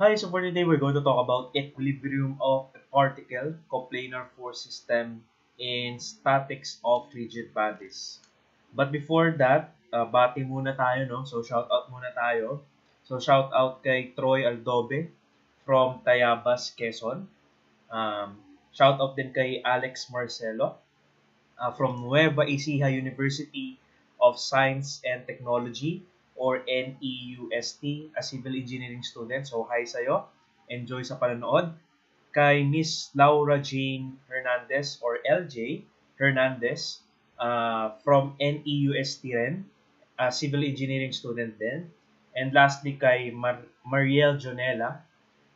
Hi, so for today we're going to talk about equilibrium of a particle, coplanar force system, in statics of rigid bodies. But before that, bati muna tayo, no? So shout out muna tayo. So shout out kay Troy Aldobe from Tayabas, Quezon. Um, Shout out din kay Alex Marcelo from Nueva Ecija University of Science and Technology or NEUST, a civil engineering student. So hi sa'yo. Enjoy sa panonood. Kay Miss Laura Jane Hernandez or LJ Hernandez from NEUST rin, a civil engineering student din. And lastly kay Mariel Jonella,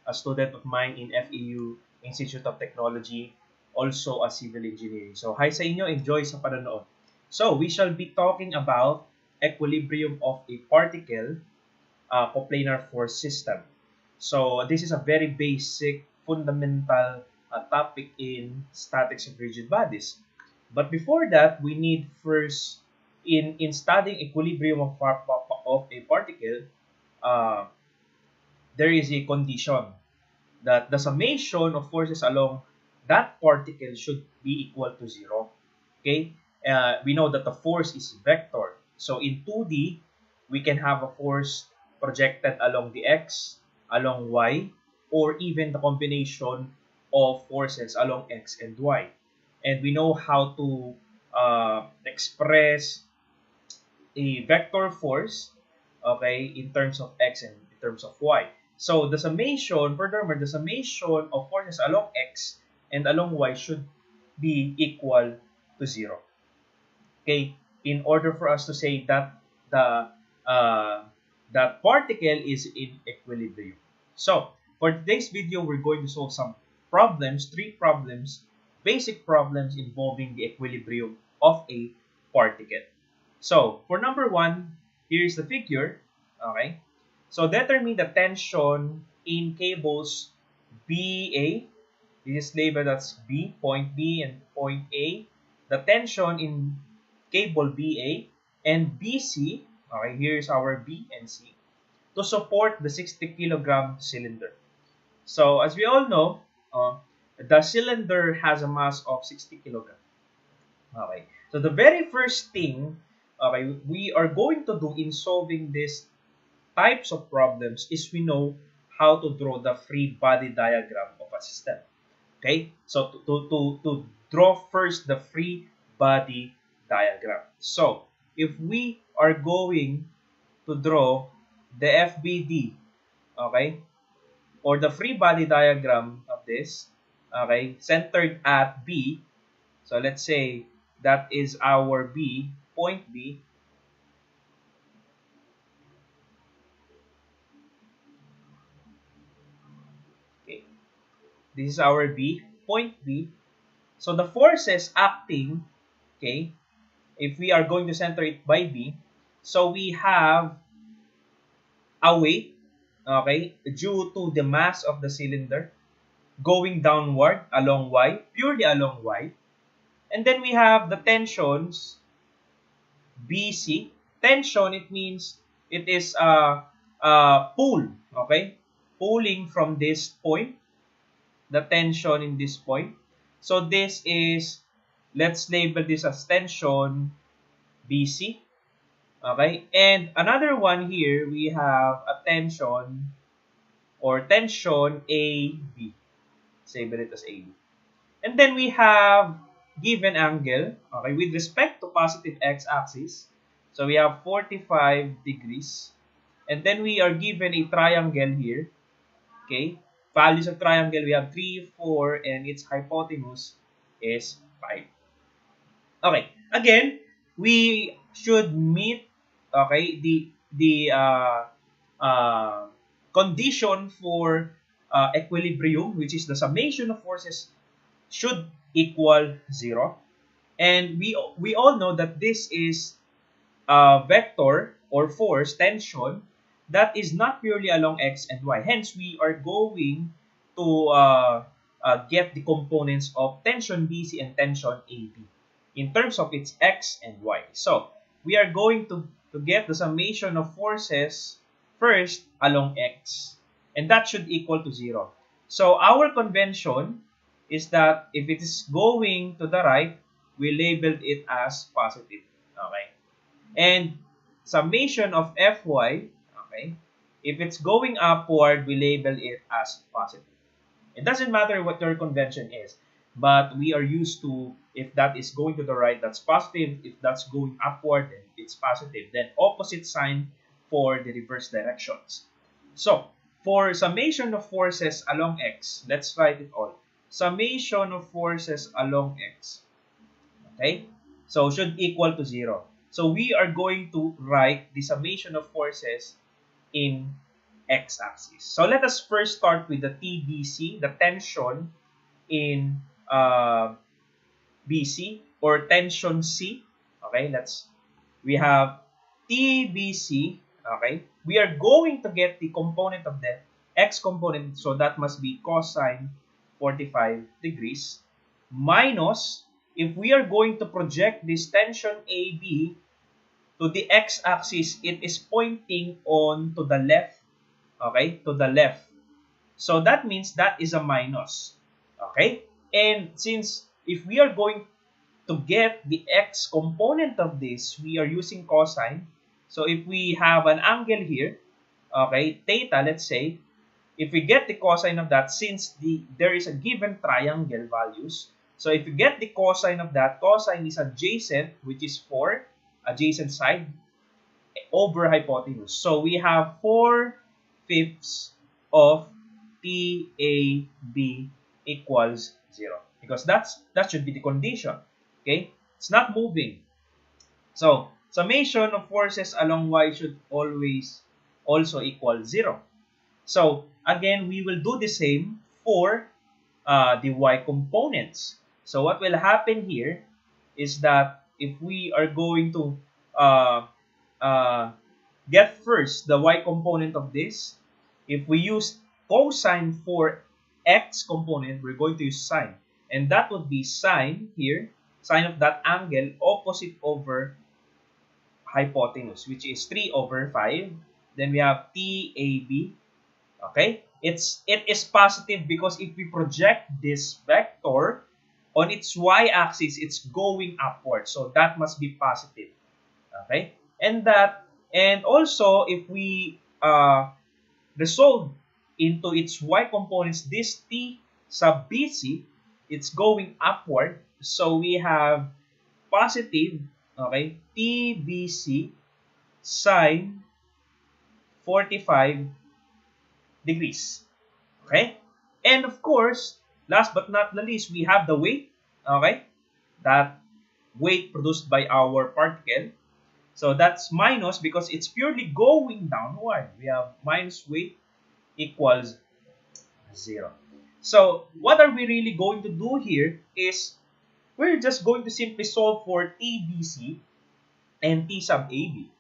a student of mine in FEU Institute of Technology, also a civil engineering. So, hi sa inyo. Enjoy sa panonood. So, we shall be talking about equilibrium of a particle, coplanar force system. So, this is a very basic, fundamental topic in statics of rigid bodies. But before that, we need first, in studying equilibrium of a particle, uh, there is a condition that the summation of forces along that particle should be equal to 0. Okay? We know that the force is vector. So in 2D, we can have a force projected along the x, along y, or even the combination of forces along x and y. And we know how to express a vector force, okay, in terms of x and in terms of y. So the summation, furthermore, the summation of forces along x and along y should be equal to 0. Okay, in order for us to say that the that particle is in equilibrium. So for today's video, we're going to solve some problems, 3 problems, basic problems involving the equilibrium of a particle. So, for number 1, here's the figure. Okay. So, determine the tension in cables BA. This is labeled as B, point B and point A. The tension in cable BA and BC. Okay, here's our B and C to support the 60 kilogram cylinder. So, as we all know, the cylinder has a mass of 60 kilograms. Okay. So the very first thing, okay, we are going to do in solving these types of problems is we know how to draw the free body diagram of a system. Okay. So to draw first the free body diagram. So if we are going to draw the FBD, okay, or the free body diagram of this, okay, centered at B. So let's say that is our B, point B. Okay. This is our B, point B. So the forces acting, okay, if we are going to center it by B, so we have a weight, okay, due to the mass of the cylinder going downward along Y, purely along Y. And then we have the tensions, BC. Tension, it means it is a pull, okay? Pulling from this point, the tension in this point. So this is, let's label this as tension BC, okay? And another one here, we have a tension or tension AB. Let's label it as AB. And then we have given angle, okay, with respect to positive x-axis. So we have 45 degrees. And then we are given a triangle here. Okay. Values of triangle, we have 3, 4, and its hypotenuse is 5. Okay. Again, we should meet, okay, uh, condition for equilibrium, which is the summation of forces should equal 0. And we all know that this is a vector or force, tension, that is not purely along x and y. Hence, we are going to get the components of tension BC and tension AB in terms of its x and y. So, we are going to get the summation of forces first along x. And that should equal to 0. So our convention is that if it is going to the right, we labeled it as positive. Okay? And summation of Fy, okay, if it's going upward, we label it as positive. It doesn't matter what your convention is, but we are used to, if that is going to the right, that's positive. If that's going upward, then it's positive. Then opposite sign for the reverse directions. So, for summation of forces along x, let's write it all. Summation of forces along x, okay? So, should equal to 0. So, we are going to write the summation of forces in x-axis. So let us first start with the TBC, the tension in BC or tension C. Okay, we have TBC. Okay, we are going to get the component of the x component, so that must be cosine 45 degrees minus, if we are going to project this tension AB to the x-axis, it is pointing on to the left. Okay, to the left. So that means that is a minus. Okay, and since if we are going to get the x component of this, we are using cosine. So if we have an angle here, okay, theta, let's say, if we get the cosine of that, since there is a given triangle values, so if you get the cosine of that, cosine is adjacent, which is 4, adjacent side, over hypotenuse. So we have 4/5 of TAB equals 0. Because that should be the condition. Okay? It's not moving. So, summation of forces along y should always also equal 0. So, again, we will do the same for the y components. So, what will happen here is that if we are going to get first the y component of this, if we use cosine for x component, we're going to use sine. And that would be sine here, sine of that angle opposite over hypotenuse, which is 3/5. Then we have TAB. Okay? It is positive because if we project this vector on its y-axis, it's going upward. So that must be positive. Okay? And also if we resolve into its y components, this T sub BC, it's going upward. So we have positive, okay, TBC sine 45 degrees. Okay? And of course, last but not the least, we have the weight, okay? That weight produced by our particle. So that's minus because it's purely going downward. We have minus weight equals 0. So what are we really going to do here is we're just going to simply solve for TBC and T sub AB.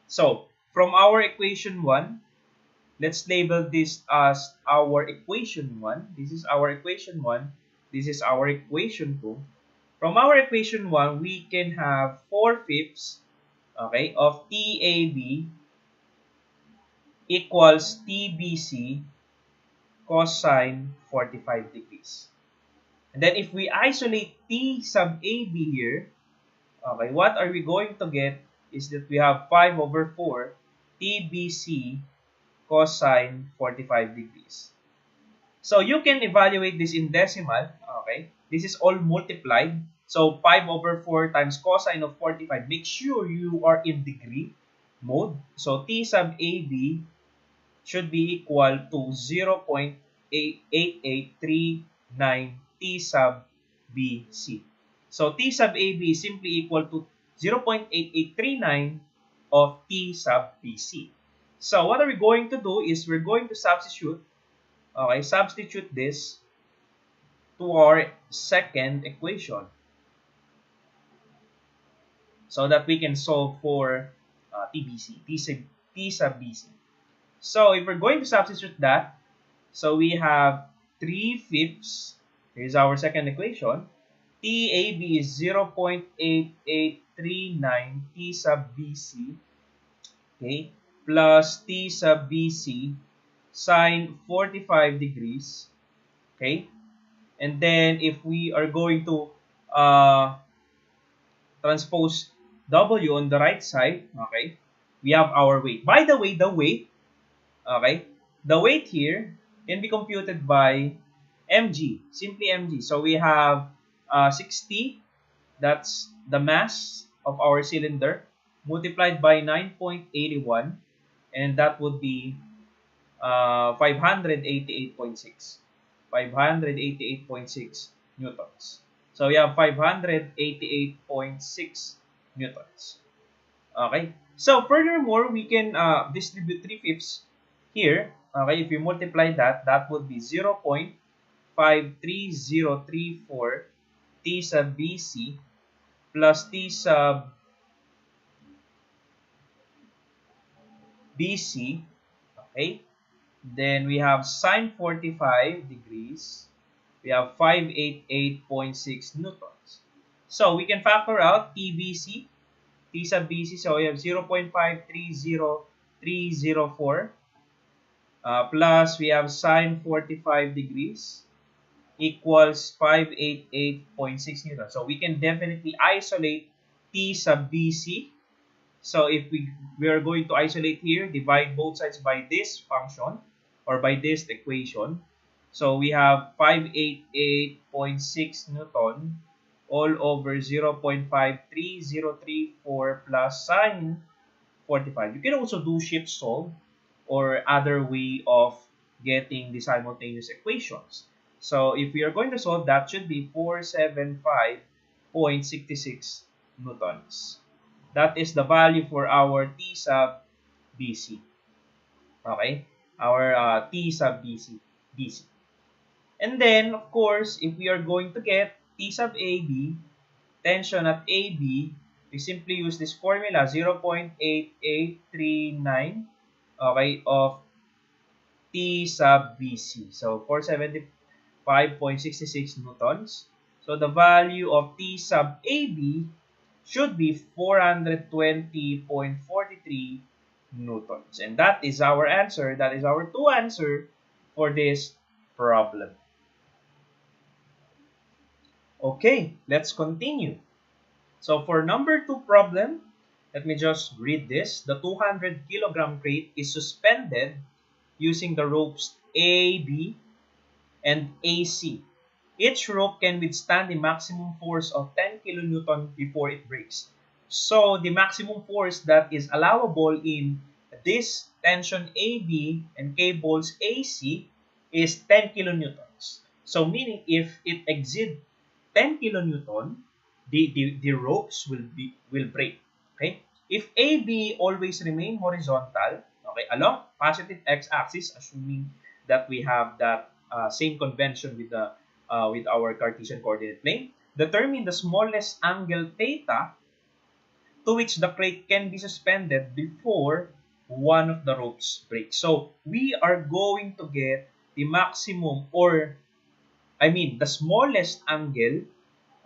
So from our equation 1, let's label this as our equation 1. This is our equation 1. This is our equation 2. From our equation 1, we can have 4/5, okay, of TAB equals TBC cosine 45 degrees. And then if we isolate T sub AB here, okay, what are we going to get is that we have 5/4 TBC cosine 45 degrees. So you can evaluate this in decimal, okay? This is all multiplied. So 5/4 times cosine of 45. Make sure you are in degree mode. So T sub AB should be equal to 0.8839 T sub BC. So T sub AB is simply equal to 0.8839 of T sub BC. So what are we going to do is we're going to substitute, okay, substitute this to our second equation so that we can solve for TBC, T sub BC. So if we're going to substitute that, so we have 3/5. Here's our second equation. TAB is 0.8839 T sub BC, okay, plus T sub BC sine 45 degrees. Okay? And then if we are going to transpose W on the right side, okay, we have our weight. By the way, the weight, okay, the weight here can be computed by mg, simply mg. So we have 60, that's the mass of our cylinder, multiplied by 9.81, and that would be 588.6. 588.6 newtons. So we have 588.6 newtons. Okay. So furthermore, we can distribute 3/5 here. Okay. If you multiply that, that would be 0.53034 T sub BC plus T sub BC. Okay. Then we have sine 45 degrees. We have 588.6 newtons. So we can factor out TBC, T sub BC. So we have 0.530304 plus we have sine 45 degrees equals 588.6 newtons. So we can definitely isolate T sub BC. So if we are going to isolate here, divide both sides by this function or by this equation. So we have 588.6 Newton all over 0.53034 plus sine 45. You can also do shift solve or other way of getting the simultaneous equations. So if we are going to solve, that should be 475.66 newtons. That is the value for our T sub BC. Okay? Our T sub BC. And then, of course, if we are going to get T sub AB, tension at AB, we simply use this formula, 0.8839, okay, of T sub BC. So, 475.66 newtons. So, the value of T sub AB should be 420.43 newtons. And that is our answer. That is our two answer for this problem. Okay, let's continue. So for number 2 problem, let me just read this. The 200 kilogram crate is suspended using the ropes A, B, and AC. Each rope can withstand the maximum force of 10 kilonewton before it breaks. So the maximum force that is allowable in this tension AB and cables AC is 10 kilonewtons. So meaning if it exceeds 10 kilonewton, the ropes will break. Okay? If AB always remain horizontal, okay, along positive x-axis, assuming that we have that same convention with the with our Cartesian coordinate plane, determine the smallest angle theta to which the crate can be suspended before one of the ropes breaks. So we are going to get the maximum, or I mean the smallest angle,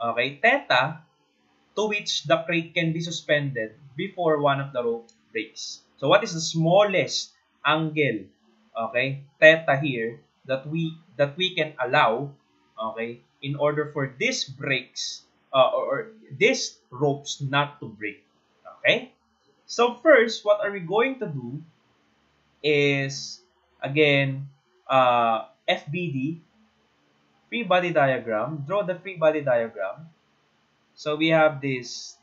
okay, theta, to which the crate can be suspended before one of the rope breaks. So what is the smallest angle, okay, theta here that we can allow, okay, in order for this breaks or these ropes not to break. Okay? So first, what are we going to do is, again, FBD, free body diagram. Draw the free body diagram. So we have this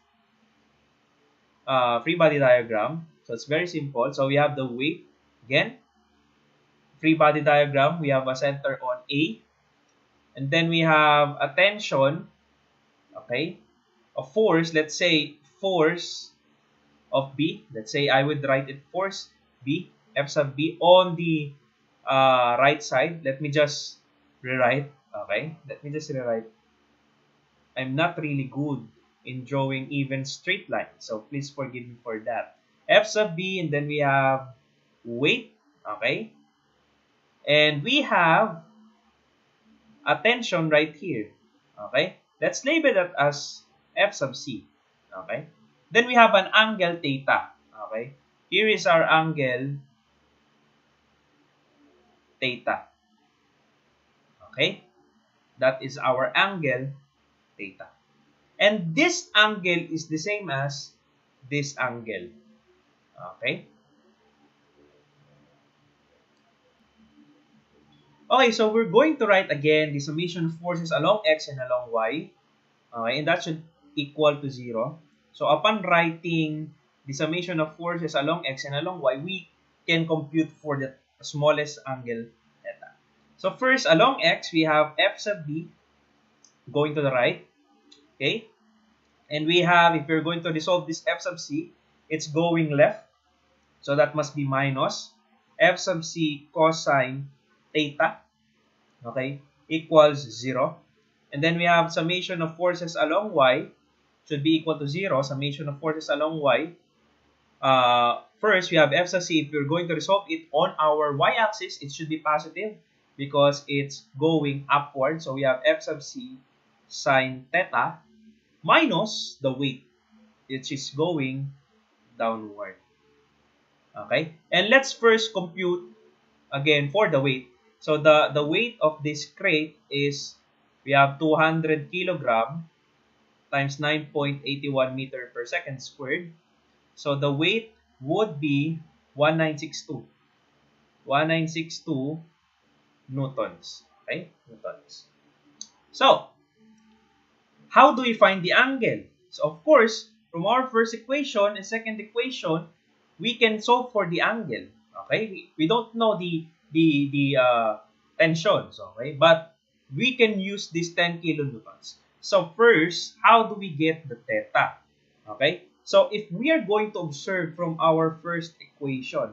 free body diagram. So it's very simple. So we have the weight. Again, free body diagram. We have a center on A. And then we have a tension. Okay? A force. Let's say force of B. Let's say I would write it force B, F sub B on the right side. Let me just rewrite. Okay, let me just rewrite. I'm not really good in drawing even straight lines, so please forgive me for that. F sub B, and then we have weight. Okay, and we have a tension right here. Okay, let's label that as F sub C. Okay. Then we have an angle theta. Okay. Here is our angle theta. Okay? That is our angle, theta. And this angle is the same as this angle. Okay? Okay, so we're going to write again the summation of forces along x and along y. Okay, and that should equal to 0. So upon writing the summation of forces along x and along y, we can compute for the smallest angle, theta. So first, along x, we have f sub b going to the right. Okay? And we have, if we're going to resolve this f sub c, it's going left. So that must be minus f sub c cosine theta, okay, equals 0. And then we have summation of forces along y should be equal to 0. Summation of forces along y. First, we have f sub c. If we're going to resolve it on our y-axis, it should be positive because it's going upward. So we have f sub c sine theta minus the weight, which is going downward. Okay? And let's first compute again for the weight. So the weight of this crate is, we have 200 kilogram times 9.81 meter per second squared. So the weight would be 1962. 1962 newtons. Okay? Newtons. So, how do we find the angle? So, of course, from our first equation and second equation, we can solve for the angle. Okay? We don't know the tensions. Okay? But we can use this 10 kilonewtons. So, first, how do we get the theta? Okay? So, if we are going to observe from our first equation,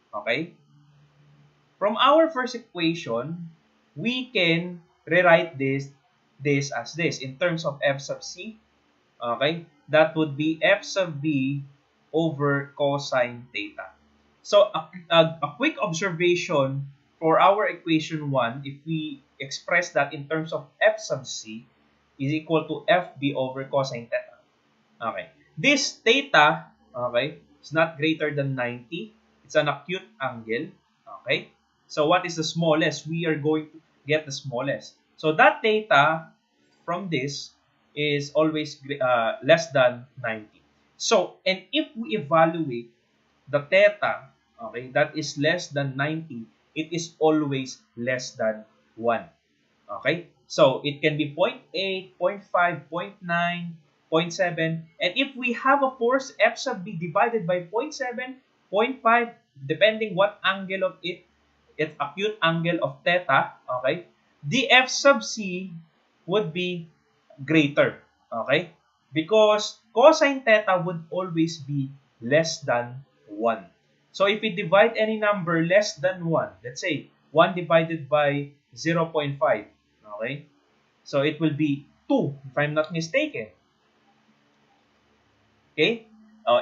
okay? From our first equation, we can rewrite this as this in terms of f sub c. Okay? That would be f sub b over cosine theta. So, a quick observation for our equation 1, if we express that in terms of f sub c, is equal to fb over cosine theta. Okay. This theta, okay, is not greater than 90. It's an acute angle. Okay. So, what is the smallest? We are going to get the smallest. So, that theta from this is always less than 90. So, and if we evaluate the theta, okay, that is less than 90, it is always less than 1. Okay? So, it can be 0.8, 0.5, 0.9, 0.7. And if we have a force F sub B divided by 0.7, 0.5, depending what angle of it, its acute angle of theta, okay, the F sub C would be greater. Okay? Because cosine theta would always be less than 1. So, if we divide any number less than 1, let's say 1 divided by 0.5, okay? So, it will be 2, if I'm not mistaken. Okay?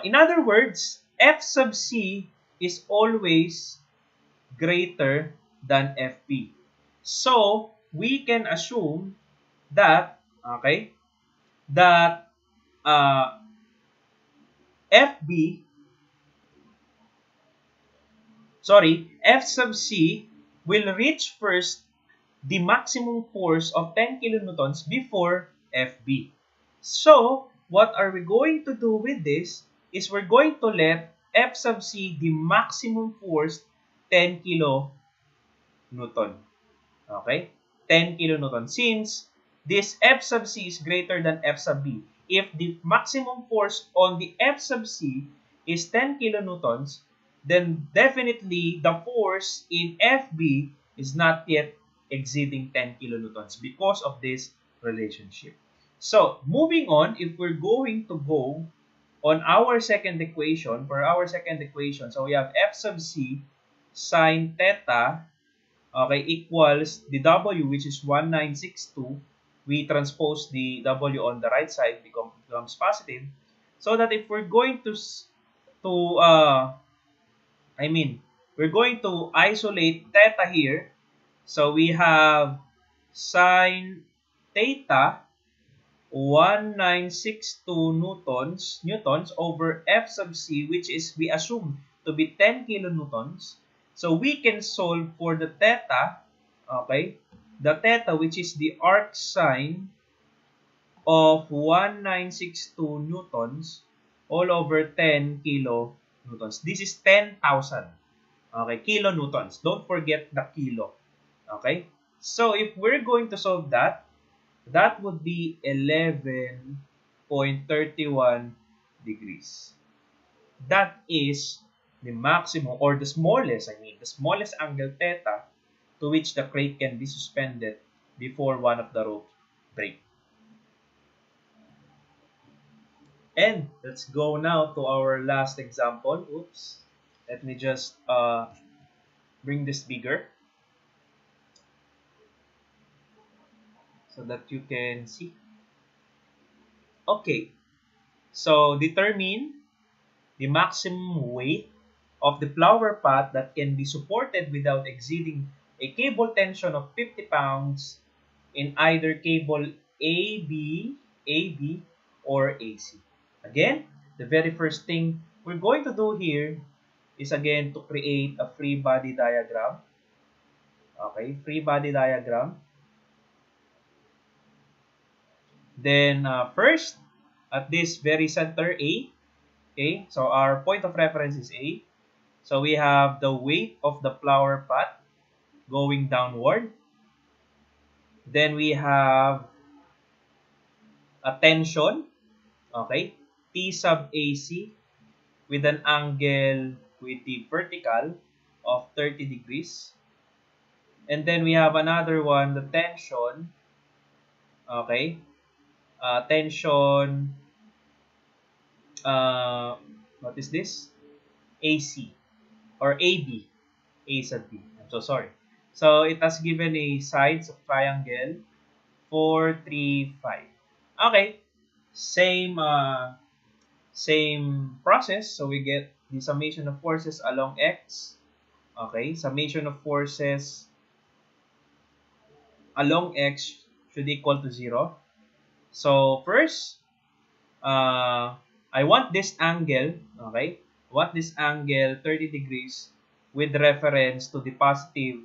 In other words, F sub C is always greater than FB. So, we can assume that, okay, that F sub C will reach first the maximum force of 10 kilonewtons before FB. So, what are we going to do with this is we're going to let F sub C the maximum force 10 kilonewton. Okay? 10 kilonewton. Since this F sub C is greater than F sub B, if the maximum force on the F sub C is 10 kilonewtons, then definitely the force in FB is not yet exceeding 10 kilonewtons because of this relationship. So, moving on, if we're going to go on our second equation, so we have F sub C sine theta, okay, equals the W, which is 1962. We transpose the W on the right side, becomes positive. So that if we're going we're going to isolate theta here. So we have sine theta 1962 newtons over F sub C, which is we assume to be 10 kilonewtons. So we can solve for the theta, okay? The theta, which is the arc sine of 1962 newtons all over 10 kilonewtons. This is 10,000. Okay, kilonewtons. Don't forget the kilo. Okay? So if we're going to solve that, that would be 11.31 degrees. That is the maximum or the smallest angle theta to which the crate can be suspended before one of the ropes break. And let's go now to our last example. Oops. Let me just bring this bigger so that you can see. Okay. So determine the maximum weight of the flower pot that can be supported without exceeding a cable tension of 50 pounds in either cable AB, or AC. Again, the very first thing we're going to do here is again to create a free body diagram. Okay, free body diagram. Then first, at this very center A, okay, so our point of reference is A. So we have the weight of the flower pot going downward. Then we have a tension, okay, T sub AC with an angle with the vertical of 30 degrees. And then we have another one, the tension, okay, tension, what is this? AC or AB, A sub B. I'm so sorry. So it has given a sides of triangle 4, 3, 5. Okay, same same process. So we get the summation of forces along X. Okay, summation of forces along X should equal to 0. So first, I want this angle, okay? I want this angle 30 degrees with reference to the positive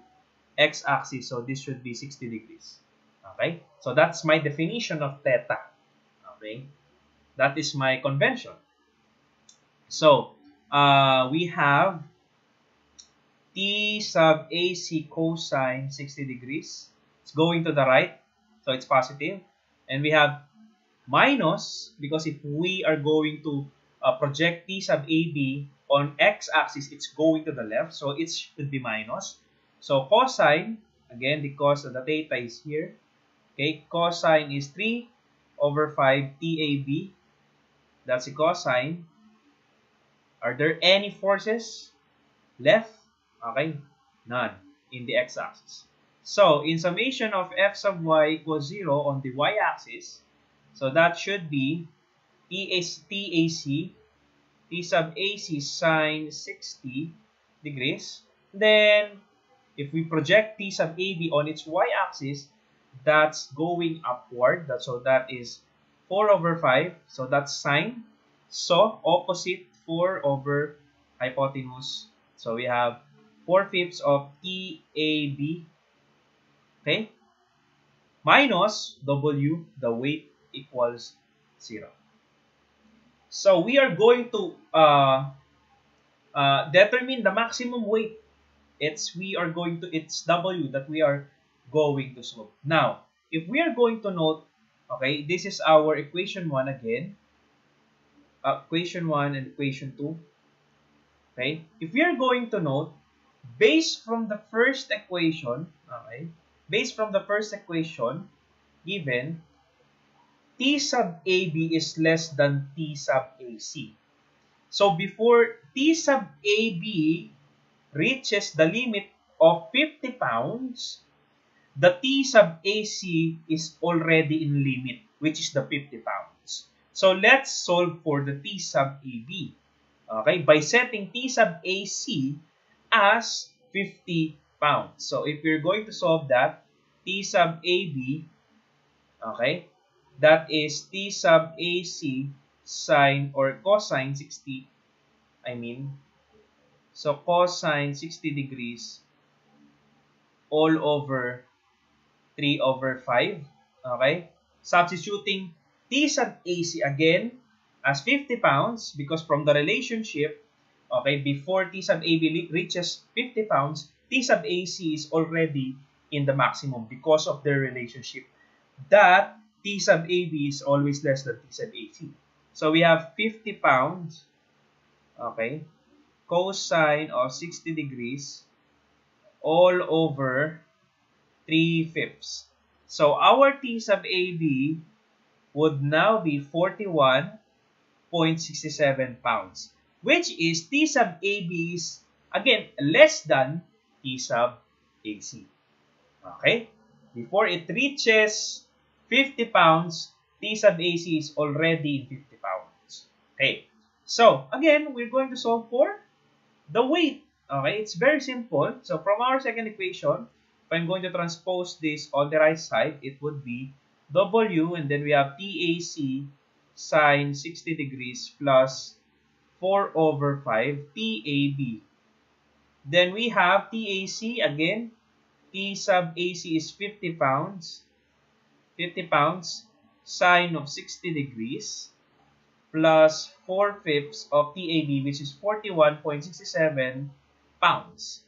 x-axis. So this should be 60 degrees. Okay? So that's my definition of theta. Okay? That is my convention. So, we have T sub AC cosine 60 degrees. It's going to the right, so it's positive. And we have minus, because if we are going to project T sub AB on x-axis, it's going to the left, so it should be minus. So cosine, again, the cos of the theta is here. Okay, cosine is 3 over 5 TAB. That's the cosine. Are there any forces left? Okay, none in the x-axis. So, in summation of f sub y equals 0 on the y-axis, so that should be TAC, T sub AC sine 60 degrees. Then, if we project T sub AB on its y-axis, that's going upward. So that is 4 over 5. So that's sine. So, opposite 4 over hypotenuse. So we have 4/5 of TAB. Okay? Minus W, the weight equals 0. So we are going to determine the maximum weight. It's W that we are going to solve. Now, if we are going to note, okay, this is our equation 1 again. Equation 1 and equation 2. Okay? If we are going to note, based from the first equation, okay, based from the first equation, given T sub AB is less than T sub AC. So before T sub AB reaches the limit of 50 pounds, the T sub AC is already in limit, which is the 50 pounds. So let's solve for the T sub AB. Okay, by setting T sub AC as 50 pounds. So if you're going to solve that, T sub AB, okay, that is T sub AC sine or cosine 60, So cosine 60 degrees all over 3 over 5. Okay? Substituting T sub AC again as 50 pounds because from the relationship, okay, before T sub AB reaches 50 pounds, T sub AC is already in the maximum because of their relationship that T sub AB is always less than T sub AC. So we have 50 pounds, okay, cosine of 60 degrees all over 3/5. So our T sub AB would now be 41.67 pounds, which is T sub AB is, again, less than T sub AC. Okay? Before it reaches 50 pounds, T sub AC is already in 50 pounds. Okay? So, again, we're going to solve for the weight. Okay? It's very simple. So, from our second equation, if I'm going to transpose this on the right side, it would be W, and then we have TAC sine 60 degrees plus 4 over 5 TAB. Then we have TAC again. T sub AC is 50 pounds. 50 pounds sine of 60 degrees plus 4/5 of TAB, which is 41.67 pounds.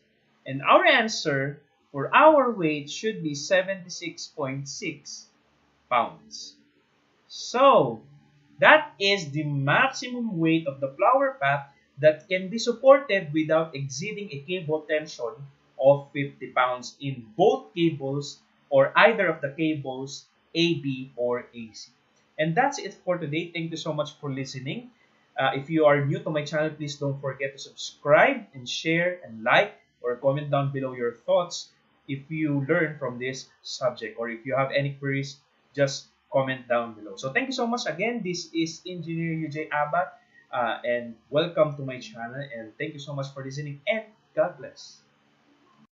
And our answer for our weight should be 76.6 pounds. So, that is the maximum weight of the flower pot that can be supported without exceeding a cable tension of 50 pounds in both cables or either of the cables AB or AC. And that's it for today. Thank you so much for listening. If you are new to my channel, please don't forget to subscribe and share and like or comment down below your thoughts if you learn from this subject, or if you have any queries, just comment down below. So thank you so much again. This is Engineer UJ Abba, and welcome to my channel, and thank you so much for listening, and God bless.